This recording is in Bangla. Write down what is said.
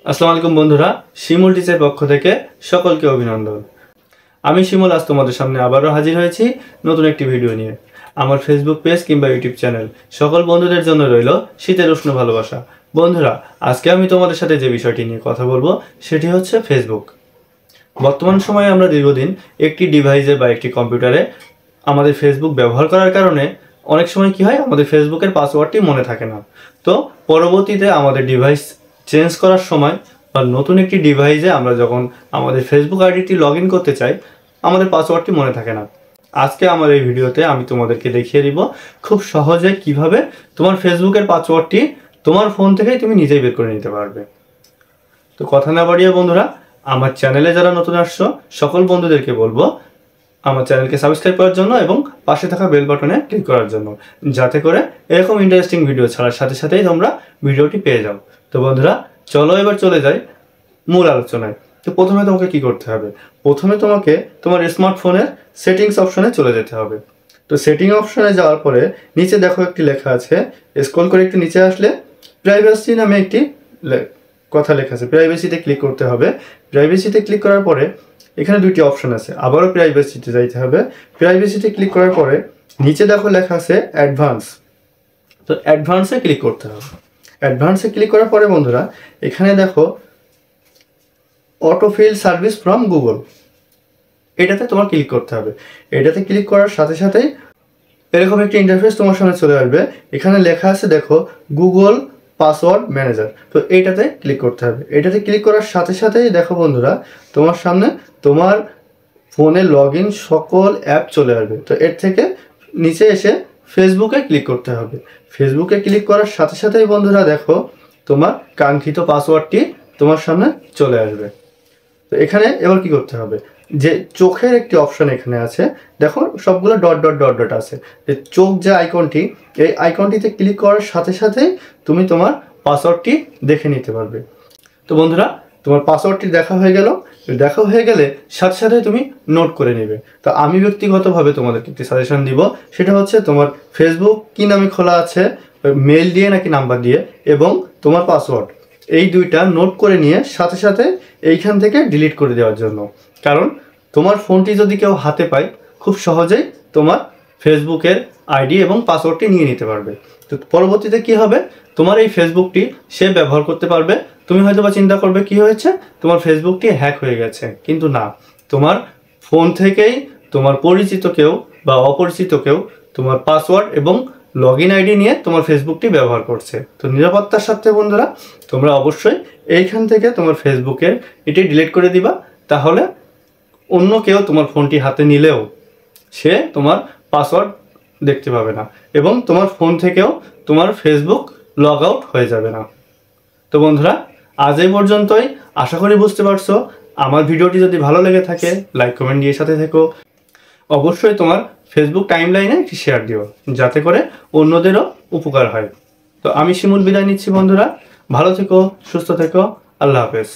আসসালামু আলাইকুম বন্ধুরা, শিমুল টিচার পক্ষ থেকে সকলকে অভিনন্দন। আমি শিমুল আজ তোমাদের সামনে আবারও হাজির হয়েছি নতুন একটি ভিডিও নিয়ে। আমার ফেসবুক পেজ কিংবা ইউটিউব চ্যানেল সকল বন্ধুদের জন্য রইল শীতের উষ্ণ ভালোবাসা। বন্ধুরা, আজকে আমি তোমাদের সাথে যে বিষয়টি নিয়ে কথা বলবো সেটি হচ্ছে ফেসবুক। বর্তমান সময়ে আমরা দীর্ঘদিন একটি ডিভাইসে বা একটি কম্পিউটারে আমাদের ফেসবুক ব্যবহার করার কারণে অনেক সময় কি হয়, আমাদের ফেসবুকের পাসওয়ার্ডটি মনে থাকে না। তো পরবর্তীতে আমাদের ডিভাইস চেঞ্জ করার সময় বা নতুন একটি ডিভাইসে আমরা যখন আমাদের ফেসবুক আইডিটি লগ ইন করতে চাই, আমাদের পাসওয়ার্ডটি মনে থাকে না। আজকে আমার এই ভিডিওতে আমি তোমাদেরকে দেখিয়ে দিব খুব সহজে কিভাবে তোমার ফেসবুকের পাসওয়ার্ডটি তোমার ফোন থেকেই তুমি নিজেই বের করে নিতে পারবে। তো কথা না বাড়িয়ে বন্ধুরা, আমার চ্যানেলে যারা নতুন আসছো সকল বন্ধুদেরকে বলবো আমার চ্যানেলকে সাবস্ক্রাইব করার জন্য এবং পাশে থাকা বেল বাটনে ক্লিক করার জন্য, যাতে করে এরকম ইন্টারেস্টিং ভিডিও ছাড়ার সাথে সাথেই তোমরা ভিডিওটি পেয়ে যাও। তো বন্ধুরা, চলো এবার চলে যাই মূল আলোচনায়। তো প্রথমে তোমাকে কি করতে হবে? প্রথমে তোমাকে তোমার স্মার্টফোনের সেটিংস অপশনে চলে যেতে হবে। তো সেটিং অপশনে যাওয়ার পরে নিচে দেখো একটি লেখা আছে, স্ক্রল করে একটু নিচে আসলে প্রাইভেসি নামে একটি কথা লেখা আছে, প্রাইভেসিতে ক্লিক করতে হবে। প্রাইভেসিতে ক্লিক করার পরে এখানে দুইটি অপশন আছে, আবারও প্রাইভেসিতে যাইতে হবে। প্রাইভেসিতে ক্লিক করার পরে নিচে দেখো লেখা আছে অ্যাডভান্স। তো অ্যাডভান্সে ক্লিক করতে হবে। অ্যাডভান্সে ক্লিক করার পরে বন্ধুরা এখানে দেখো অটোফিল সার্ভিস ফ্রম গুগল, এটাতে তোমার ক্লিক করতে হবে। এটাতে ক্লিক করার সাথে সাথেই এরকম একটি ইন্টারফেস তোমার সামনে চলে আসবে। এখানে লেখা আছে দেখো গুগল পাসওয়ার্ড ম্যানেজার। তো এইটাতে ক্লিক করতে হবে। এটাতে ক্লিক করার সাথে সাথেই দেখো বন্ধুরা তোমার সামনে তোমার ফোনে লগ ইন সকল অ্যাপ চলে আসবে। তো এর থেকে নিচে এসে ফেসবুকে ক্লিক করতে হবে। ফেসবুকে ক্লিক করার সাথে সাথেই বন্ধুরা দেখো তোমার কাঙ্ক্ষিত পাসওয়ার্ডটি তোমার সামনে চলে আসবে। তো এখানে এবার কি করতে হবে, যে চোখের একটি অপশন এখানে আছে দেখো, সবগুলো ডট ডট ডট ডট আছে, যে চোখ যে আইকনটি, এই আইকনটিতে ক্লিক করার সাথে সাথেই তুমি তোমার পাসওয়ার্ডটি দেখে নিতে পারবে। তো বন্ধুরা, তোমার পাসওয়ার্ডটি দেখা হয়ে গেলে সাথে সাথে তুমি নোট করে নেবে। তো আমি ব্যক্তিগতভাবে তোমাদেরকে একটি সাজেশন দিব, সেটা হচ্ছে তোমার ফেসবুক কি নামে খোলা আছে, মেল দিয়ে নাকি নাম্বার দিয়ে, এবং তোমার পাসওয়ার্ড, এই দুইটা নোট করে নিয়ে সাথে সাথে এইখান থেকে ডিলিট করে দেওয়ার জন্য। কারণ তোমার ফোনটি যদি কেউ হাতে পায়, খুব সহজেই তোমার ফেসবুকের আইডি এবং পাসওয়ার্ডটি নিয়ে নিতে পারবে। তো পরবর্তীতে কি হবে, তোমার এই ফেসবুকটি সে ব্যবহার করতে পারবে। তুমি হয়তো বা চিন্তা করবে কি হয়েছে, তোমার ফেসবুকটি হ্যাক হয়ে গেছে, কিন্তু না, তোমার ফোন থেকেই তোমার পরিচিত কেউ বা অপরিচিত কেউ তোমার পাসওয়ার্ড এবং লগ ইন আইডি নিয়ে তোমার ফেসবুকটি ব্যবহার করছে। তো নিরাপত্তার সাথে বন্ধুরা তোমরা অবশ্যই এইখান থেকে তোমার ফেসবুকের এটি ডিলিট করে দিবা। তাহলে অন্য কেউ তোমার ফোনটি হাতে নিলেও সে তোমার পাসওয়ার্ড দেখতে পাবে না এবং তোমার ফোন থেকেও তোমার ফেসবুক লগ আউট হয়ে যাবে না। তো বন্ধুরা, আজ এই পর্যন্তই। আশা করি বুঝতে পারছো। আমার ভিডিওটি যদি ভালো লেগে থাকে লাইক কমেন্ট দিয়ে সাথে থেকো। অবশ্যই তোমার ফেসবুক টাইমলাইনে একটি শেয়ার দিও, যাতে করে অন্যদেরও উপকার হয়। তো আমি শিমুল বিদায় নিচ্ছি বন্ধুরা, ভালো থেকো, সুস্থ থেকো, আল্লাহ হাফেজ।